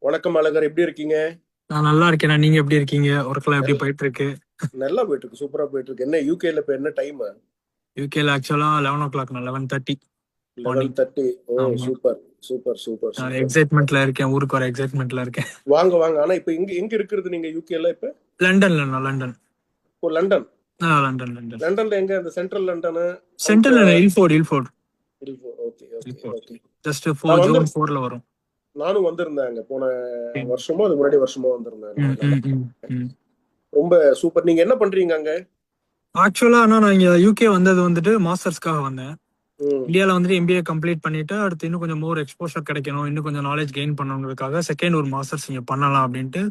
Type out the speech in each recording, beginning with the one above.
வணக்கம் அழகர், எப்படி இருக்கீங்க? நான் நல்லா இருக்கேன். நீங்க எப்படி இருக்கீங்க? ஒர்க்லாம் எப்படி நல் போயிட்டு இருக்கு? நல்லா போயிட்டு இருக்கு, சூப்பரா போயிட்டு இருக்கு. என்ன யூகேல இப்ப என்ன டைம்? யூகேல ஆக்சுவலா 11 o'clock, 11:30 மார்னிங். 11:30. ஓ, ஆமா. சூப்பர் சூப்பர் சூப்பர் நான் சூப்பர். எக்ஸைட்மெண்ட்ல இருக்கேன். ஊருக்கு வர எக்ஸைட்மெண்ட்ல இருக்கேன். வாங்க வாங்க. ஆனா இப்ப எங்க எங்க இருக்கிறது நீங்க யூகேல இப்ப? லண்டன்ல நான் London. Oh, London. London London. லண்டன்ல எங்க? அந்த சென்ட்ரல் லண்டனு, சென்ட்ரல் அவுட்டரா? Ilford Ilford okay okay Ilford. Okay. Just நான் வந்து ஜோன் 4ல வரும். நானும் வந்திருந்தேன் அங்க போன ம் வருஷமோ அது முன்னாடி வருஷமோ வந்திருந்தேன் ம் நான் ம் லண்டன். ம் ம். ரொம்ப சூப்பர். நீங்க என்ன பண்றீங்க அங்க? ஆக்சுவலா நான் இங்க யூகே வந்தது வந்துட்டு மாஸ்டர்ஸ்க்காக வந்தேன். ம் இந்தியாவில் வந்துட்டு எம்பிஏ கம்ப்ளீட் பண்ணிட்டு அடுத்து இன்னும் கொஞ்சம் மோர் எக்ஸ்போஷர் கிடைக்கணும், இன்னும் கொஞ்சம் நாலேஜ் கெயின் பண்ணணுங்கிறதுக்காக செகண்ட் ஒரு மாஸ்டர்ஸ் இங்க பண்ணலாம் அப்படின்ட்டு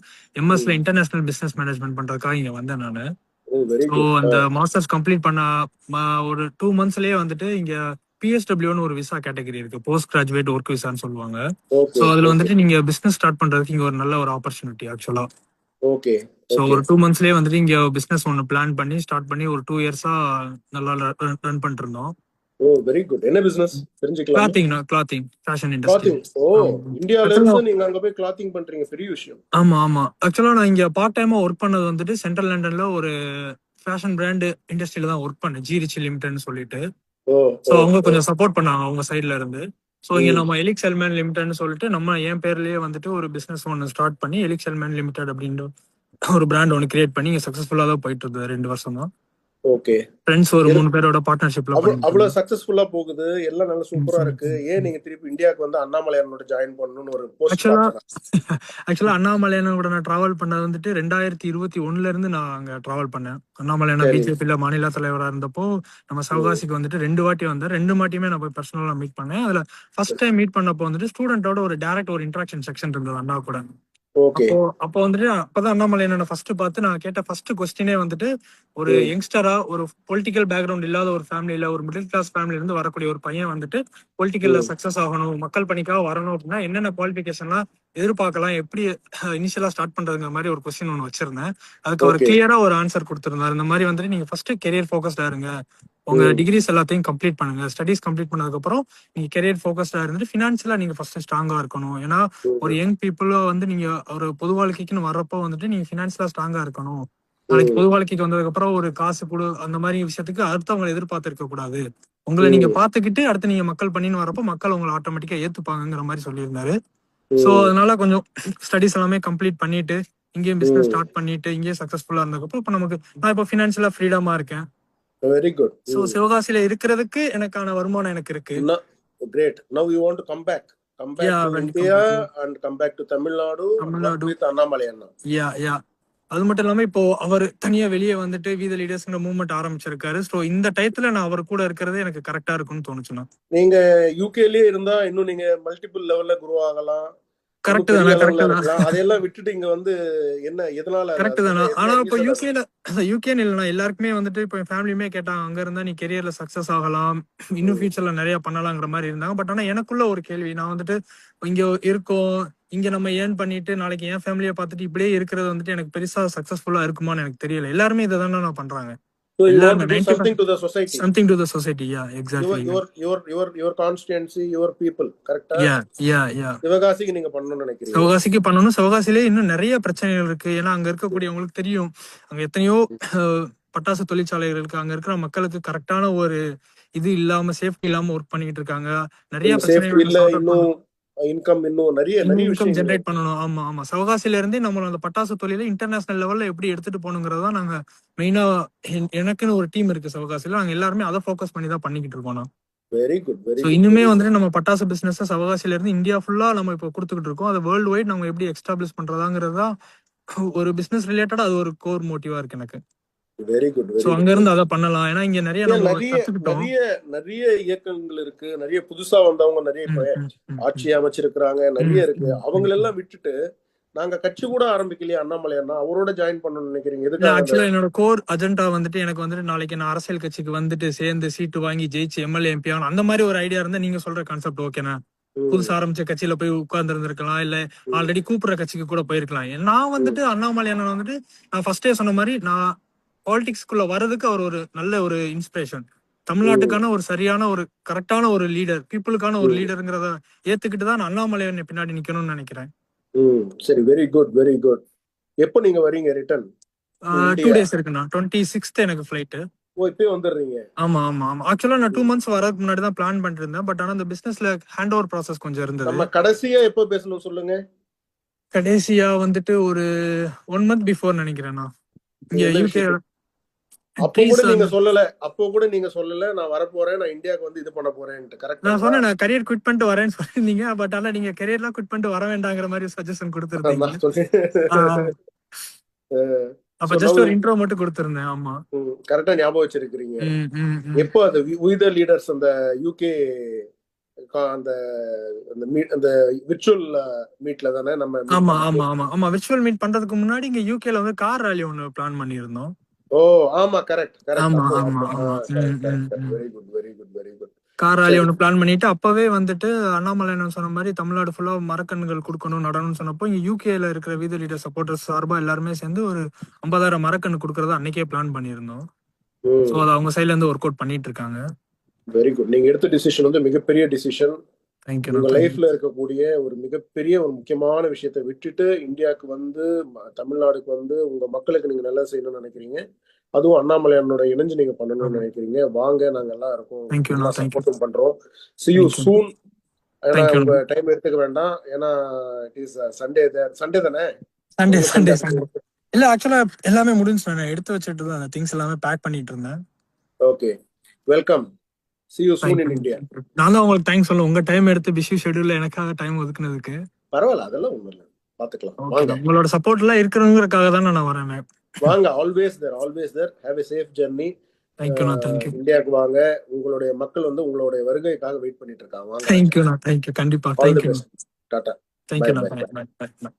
எம்எஸ்ல ம். இன்டர்நேஷனல் பிசினஸ் மேனேஜ்மெண்ட் பண்றதுக்காக இங்க வந்தேன் நான். ஓ, வெரி ஸோ குட். அந்த மாஸ்டர்ஸ் கம்ப்ளீட் பண்ண ஒரு 2 monthsலயே வந்துட்டு இங்க பிஎஸ்டபிள்யூன்னு ஒரு விசா கேட்டகரி இருக்கு, போஸ்ட் கிராஜுவேட் ஒர்க் விசான்னு சொல்லுவாங்க. ஸோ ஓகே அதுல ஓகே வந்துட்டு நீங்க பிசினஸ் ஸ்டார்ட் பண்றதுக்கு இங்க ஒரு நல்ல ஒரு ஆப்பர்ச்சுனிட்டி ஆக்சுவலா. Okay so okay. ஒரு 2 monthsலயே வந்துட்டு இங்க பிசினஸ் ஒன்று பிளான் பண்ணி ஸ்டார்ட் பண்ணி ஒரு 2 years நல்லா ரன் பண்ணிட்டு இருந்தோம். ஓ, வெரி குட். என்ன பிசினஸ் தெரிஞ்சுக்கலாமா? Clothing fashion industry. கிளாத்திங். ஓ, இந்தியால இருந்து நீங்க அங்க போய் கிளாத்திங் பண்றீங்க, பெரிய விஷயம். ஆமா ஆமா. ஆக்சுவலா நான் இங்க பார்ட் டைமா ஒர்க் பண்ணது வந்துட்டு சென்ட்ரல் லண்டன்ல ஒரு ஃபேஷன் பிராண்ட் இண்டஸ்ட்ரியில தான் ஒர்க் பண்ணேன், ஜி ரிச் லிமிடெட்னு சொல்லிட்டு. ஓ ஸோ ஓ அவங்க ஓ. கொஞ்சம் சப்போர்ட் பண்ணாங்க அவங்க சைட்ல இருந்து. ஸோ இங்க ம் நம்ம எலிக்ஸ் எல்மேன் லிமிடெட்னு சொல்லிட்டு நம்ம என் பேர்லயே வந்துட்டு ஒரு பிசினஸ் ஒன்று ஸ்டார்ட் பண்ணி எலிக்ஸ் எல்மேன் லிமிடெட் அப்படின்ற ஒரு பிராண்ட் ஒன்று கிரியேட் பண்ணி இங்க சக்சஸ்ஃபுல்லா தான் போயிட்டு இருந்தது 2 வருஷமா. ஓகே. ஃப்ரெண்ட்ஸ் ஒரு எது 3 பேரோட பார்ட்னர்ஷிப்ல அவ்வளவு பண்ணிட்டு அவ்வளவு இருந்தோம். சக்சஸ்ஃபுல்லா போகுது, எல்லாம் நல்லா சூப்பரா இருக்கு. ஏன் நீங்க திருப்பி இந்தியாவுக்கு வந்து அண்ணாமலையாரோட ஜாயின் பண்ணணும்னு ஒரு போஸ்ட் ஆக்சுவலா பார்த்தேன் நான். ஆக்சுவலா அண்ணாமலையான கூட நான் டிராவல் பண்ணது வந்துட்டு 2021ல இருந்து நான் அங்க டிராவல் பண்ணேன். அண்ணாமலையான சரி. பிஜேபியில மாநில தலைவரா இருந்தப்போ நம்ம ம் சிவகாசிக்கு வந்துட்டு 2 வாட்டி வந்தேன். 2 வாட்டியுமே நான் போய் பர்சனலா மீட் பண்ணேன். அதுல ஃபர்ஸ்ட் டைம் மீட் பண்ணப்போ வந்துட்டு ஸ்டூடெண்டோட ஒரு டைரக்ட் ஒரு இன்ட்ராக்ஷன் செக்ஷன் இருந்தது அண்ணா கூட. ஓகே. அப்போ வந்துட்டு அப்பதான் அண்ணாமலை என்ன ஃபர்ஸ்ட் பார்த்து நான் கேட்ட ஃபர்ஸ்ட் கொஸ்டினே வந்துட்டு, ஒரு ம் யங்ஸ்டரா ஒரு பொலிட்டிக்கல் பேக்ரவுண்ட் இல்லாத ஒரு ஃபேமிலியில ஒரு மிடில் கிளாஸ் ஃபேமிலில இருந்து வரக்கூடிய ஒரு பையன் வந்துட்டு பொலிட்டிக்கல்ல ம் சக்சஸ் ஆகணும், மக்கள் பணிக்காக வரணும் அப்படின்னா என்னென்ன குவாலிபிகேஷன்லாம் எதிர்பார்க்கலாம், எப்படி இனிஷியலா ஸ்டார்ட் பண்றதுங்கிற மாதிரி ஒரு கொஸ்டின் ஒன்று வச்சிருந்தேன். அதுக்கு அவர் ஓகே. கிளியரா ஒரு ஆன்சர் கொடுத்திருந்தாரு. இந்த மாதிரி வந்துட்டு நீங்க ஃபர்ஸ்ட் கெரியர் ஃபோக்கஸ்டா இருங்க, உங்க ம் டிகிரிஸ் எல்லாத்தையும் கம்ப்ளீட் பண்ணுங்க, ஸ்டடிஸ் கம்ப்ளீட் பண்ணதுக்கு அப்புறம் நீங்க கெரியர் ஃபோக்கஸ்டா இருந்துட்டு ஃபினான்ஷியலா நீங்க ஃபர்ஸ்ட் ஸ்ட்ராங்கா இருக்கணும். ஏன்னா ஒரு ம் யங் பீப்புளோ வந்து நீங்க ஒரு பொது வாழ்க்கைக்குன்னு வர்றப்போ வந்துட்டு நீங்க ஃபினான்ஷியலா ஸ்ட்ராங்கா இருக்கணும். நாளைக்கு ம் பொது வாழ்க்கைக்கு வந்ததுக்கு அப்புறம் ஒரு காசு கொடு அந்த மாதிரி விஷயத்துக்கு அடுத்தவங்களை எதிர்பார்த்து இருக்க கூடாது. உங்களை நீங்க ம் பாத்துக்கிட்டு அடுத்து நீங்க மக்கள் பண்ணின்னு வரப்போ மக்கள் உங்களை ஆட்டோமேட்டிக்கா ஏத்துப்பாங்கிற மாதிரி சொல்லியிருந்தாரு. சோ ம் அதனால கொஞ்சம் ஸ்டடிஸ் எல்லாமே கம்ப்ளீட் பண்ணிட்டு இங்கேயும் பிசினஸ் ம். ஸ்டார்ட் பண்ணிட்டு இங்கேயே சக்சஸ்ஃபுல்லா இருந்ததுக்கு இப்போ நமக்கு நான் இப்போ ஃபினான்ஷியலா ஃப்ரீடமா இருக்கேன். Very good. சோ ம். சிவகாசியில இருக்கிறதுக்கு எனக்கான வருமானம் எனக்கு இருக்கு. Great. Now you want to come back. Come யா back to welcome back India and come back to Tamil Nadu and work Tamil Nadu. with Annamalai. Yeah yeah. அது மட்டும் இல்லாம இப்போ அவர் தனியா வெளியே வந்துட்டு வி த லீடர்ஸ்ங்கிற மூவ்மெண்ட் ஆரம்பிச்சிருக்காரு. ஸோ இந்த டயத்துல நான் அவர் கூட இருக்கிறது எனக்கு கரெக்டா இருக்கும்னு தோணுச்சுண்ணா. நீங்க யூகேலயே இருந்தா இன்னும் நீங்க மல்டிபிள் லெவல்ல குரோ ஆகலாம், இன்னும் கரெக்ட் தானே, பெரிய கரெக்ட் லெவல்ல தான், இருக்கலாம். அதையெல்லாம் விட்டுட்டு இங்க வந்து என்ன எதனால அது கரெக்ட் அது தானா. என்ன ஆனா என்ன இப்போ ரீசன் அது? யூகேல யூகேன்னு இல்லைண்ணா, எல்லாருக்குமே வந்துட்டு இப்போ என் ஃபேமிலியுமே கேட்டாங்க அங்க இருந்தா நீ கெரியர்ல சக்சஸ் ஆகலாம், இன்னும் ம். ஃபியூச்சர்ல நிறைய பண்ணலாங்கிற மாதிரி இருந்தாங்க. பட் ஆனா எனக்குள்ள ஒரு கேள்வி, நான் வந்துட்டு இங்க இருக்கோம், இங்க நம்ம ஏர்ன் பண்ணிட்டு நாளைக்கு என் ஃபேமிலியை பார்த்துட்டு இப்படியே இருக்கிறது வந்துட்டு எனக்கு பெருசா சக்சஸ்ஃபுல்லா இருக்குமான்னு எனக்கு தெரியல. எல்லாருமே இதை தானே நான் பண்றாங்க. So you want எல்லாருமே to do 90 something to the society, something to the society. Yeah your exactly. your your your constituency, your people, கரெக்டா? யா யா யா. சிவகாசிக்கு நீங்க பண்ணணும்னு நினைக்கிறீங்க. சிவகாசிக்கு பண்ணணும். சிவகாசியிலே இன்னும் நிறைய பிரச்சனைகள் இருக்கு. ஏன்னா அங்க இருக்கக்கூடியவங்களுக்கு தெரியும், அங்க எத்தனையோ அஹ், பட்டாசு தொழிற்சாலைகள் இருக்கு. அங்க இருக்கிற மக்களுக்கு கரெக்டான ஒரு இது இல்லாம சேஃப்டி இல்லாம ஒர்க் பண்ணிட்டு இருக்காங்க. நிறைய இந்த சேஃப்டி பிரச்சனைகளை இல்ல, சார்ட் அவுட் இன்னும் பண்ணணும். இன்கம், இன்னும் நிறைய இன்னும் நிறைய இன்கம் விஷயங்கள் ஜென்ரேட் இருக்கு. பண்ணணும். ஆமா ஆமா. சிவகாசியில இருந்தே நம்மளோட அந்த பட்டாசு தொழிலை இன்டர்நேஷனல் லெவல்ல எப்படி எடுத்துட்டு போகணுங்கிறதா நாங்க மெயினா, எனக்குன்னு ஒரு டீம் இருக்கு சிவகாசியில, நாங்க எல்லாருமே அதை ஃபோக்கஸ் பண்ணி தான் பண்ணிக்கிட்டு இருக்கோம். Very good very so good இன்னுமே வெரி குட். வந்துட்டு நம்ம பட்டாசு பிசினஸ் சவகாசில இருந்து இந்தியா ஃபுல்லா நம்ம இப்போ கொடுத்துக்கிட்டு இருக்கோம். அதை வேர்ல்டு வைட் நம்ம எப்படி எக்ஸ்டாப்ளிஷ் பண்றதாங்கிறது தான் ஒரு பிசினஸ் ரிலேட்டடா அது ஒரு கோர் மோட்டிவா இருக்கு எனக்கு. வெரி குட் ஸோ வெரி அங்க குட் வெரி இருந்து அதை குட். பண்ணலாம். ஏன்னா இங்க நிறைய ஏன் நம்ம நிறைய கத்துக்கிட்டோம். நிறைய நிறைய இயக்கங்கள் இருக்கு, நிறைய புதுசா வந்தவங்க நிறைய இப்ப ம், ம், ம், ஆட்சி ம், அமைச்சிருக்கிறாங்க, ம், நிறைய இருக்கு. ம், ம், ம். அவங்களெல்லாம் விட்டுட்டு நாங்க கட்சி கூட ஆரம்பிக்கலையா அண்ணாமலை அண்ணா, அவரோட ஜாயின் பண்ணணும்னு நினைக்கிறீங்க? இல்ல எதுக்காக அந்த? ஆக்சுவலா என்னோட கோர் அஜெண்டா வந்துட்டு எனக்கு வந்துட்டு நாளைக்கு நான் அரசியல் கட்சிக்கு வந்துட்டு சேர்ந்து சீட்டு வாங்கி ஜெயிச்சு எம்எல்ஏ எம்பி ஆகணும் அந்த மாதிரி ஒரு ஐடியா இருந்தா நீங்க சொல்ற கான்செப்ட் ஓகேண்ணா. ம் புதுசா ஆரம்பிச்ச கட்சியில போய் உட்கார்ந்து இருந்திருக்கலாம், இல்ல ம் ஆல்ரெடி கூப்பிடுற கட்சிக்கு கூட போயிருக்கலாம். நான் ம் வந்துட்டு அண்ணாமலை அண்ணன் வந்துட்டு நான் ஃபர்ஸ்டே சொன்ன மாதிரி நான் பாலிடிக்ஸ்குள்ள வர்றதுக்கு அவர் ஒரு நல்ல ஒரு இன்ஸ்பிரேஷன். ம் தமிழ்நாட்டுக்கான ஒரு சரியான ஒரு கரெக்டான ஒரு லீடர், பீப்புளுக்கான ஒரு ம் லீடருங்கிறத ஏத்துக்கிட்டு தான் நான் அண்ணாமலை பின்னாடி நிக்கணும்னு நினைக்கிறேன். சரி, வெரி குட், வெரி குட். எப்போ நீங்க வரீங்க ரிட்டர்ன் டு 2 இந்தியா? டேஸ் இருக்குண்ணா. 26th எனக்கு ஃபிளைட். ஓ, இப்பயே வந்துடுறீங்க? ஆமா ஆமா ஆமா. ஆக்சுவலா நான் 2 months வரதுக்கு முன்னாடி தான் பிளான் பண்ணிட்டு இருந்தேன். பட் ஆனா இந்த பிசினஸ்ல ஹேண்ட் ஓவர் ப்ராசஸ் கொஞ்சம் இருந்தது. நம்ம கடைசியா எப்போ பேசணும் சொல்லுங்க. கடைசியா வந்துட்டு ஒரு 1 month பிஃபோர் நினைக்கிறேண்ணா. இங்க எந்த யூகே விஷயத்துக்கு? அப்போ ட்ரீஸ் கூட நீங்க வந்து சொல்லல, அப்போ கூட நீங்க சொல்லல நான் வரப்போறேன், நான் இந்தியாவுக்கு வந்து இது பண்ண போறேன்ட்டு. நான் கரெக்ட்டுங்களா? சொன்னேன் நான் கரியர் குவிட் பண்ணிட்டு வரேன்னு சொல்லியிருந்தீங்க. பட் ஆனா நீங்க கரியர்லாம் குவிட் பண்ணிட்டு வர வேண்டாங்கிற மாதிரி சஜஷன் கொடுத்துருந்தீங்க. நான் சொன்னேன். அப்ப So now ஜஸ்ட் ஒரு இன்ட்ரோ மட்டும் கொடுத்திருந்தேன். ஆமா. கரெக்டா ஞாபகம் வச்சிருக்கிறீங்க. ம், ம், ம். எப்போ அது வித் லீடர்ஸ் அந்த யூகே அந்த அந்த விர்ச்சுவல் மீட்ல தானே நம்ம meet ஆமா பண்ணோம். ஆமா ஆமா ஆமா. விர்ச்சுவல் மீட் பண்றதுக்கு முன்னாடி இங்க யூகேல வந்து கார் ராலி ஒன்னு பிளான் பண்ணியிருந்தோம். ஓ ஆமா, கரெக்ட் கரெக்ட். ஆமா அப்போ ஆமா ஆமா. Correct correct. Very good, very good, very good. Car rally சரி. ஒன்று பிளான் பண்ணிட்டு அப்பவே வந்துட்டு அண்ணாமலை என்ன சொன்ன மாதிரி தமிழ்நாடு ஃபுல்லா மரக்கன்றுகள் கொடுக்கணும் நடணும்னு சொன்னப்போ இங்க யூகேல இருக்கிற வீத லீடர் சப்போர்ட்டர்ஸ் சார்பா எல்லாருமே சேர்ந்து ஒரு 50,000 மரக்கன்று கொடுக்கறத அன்னைக்கே பிளான் பண்ணியிருந்தோம். ஸோ அது அவங்க சைட்ல இருந்து ஒர்க் அவுட் பண்ணிட்டு இருக்காங்க. Very good. நீங்க எடுத்த டிசிஷன் வந்து மிகப்பெரிய டிசிஷன். தேங்க்யூ. உங்க லைஃப்ல இருக்கக்கூடிய ஒரு மிகப்பெரிய ஒரு முக்கியமான விஷயத்தை விட்டுட்டு இந்தியாவுக்கு வந்து தமிழ்நாடுக்கு வந்து உங்க மக்களுக்கு நீங்க நல்லா செய்யணும்னு நினைக்கிறீங்க. அதுவும் அண்ணாமலையானோட இணைஞ்சு நீங்க பண்ணணும்னு நினைக்கிறீங்க. வாங்க, நாங்க எல்லாம் இருக்கோம், நல்லா சப்போர்ட்டும் பண்றோம். see you soon. ஏன்னா உங்க டைம் எடுத்துக்க வேண்டாம். ஏன்னா இட் இஸ் சண்டே தானே? சண்டே இல்ல ஆக்சுவலா எல்லாமே முடிஞ்சு நான் எடுத்து வச்சுட்டு தான் அந்த திங்ஸ் எல்லாமே பேக் பண்ணிட்டு இருந்தேன். Okay, welcome. see you soon in India. நான் தான் உங்களுக்கு தேங்க்ஸ் சொல்லுவேன். உங்க டைம் எடுத்து பிஸி ஷெட்யூல்ல எனக்காக டைம் ஒதுக்குனதுக்கு. பரவாயில்ல, அதெல்லாம் ஒண்ணும் இல்ல, பாத்துக்கலாம். வாங்க, உங்களோட சப்போர்ட் எல்லாம் இருக்கிறவங்களுக்காக தான் நான் வரேன். வாங்க. Always there. Have a safe journey. Thank you. இந்தியாவுக்கு வாங்க. உங்களுடைய மக்கள் வந்து உங்களுடைய வருகைக்காக வெயிட் பண்ணிட்டு இருக்காங்க. வாங்க. தேங்க்யூ. கண்டிப்பா. தேங்க்யூ. டாடா. தேங்க்யூ.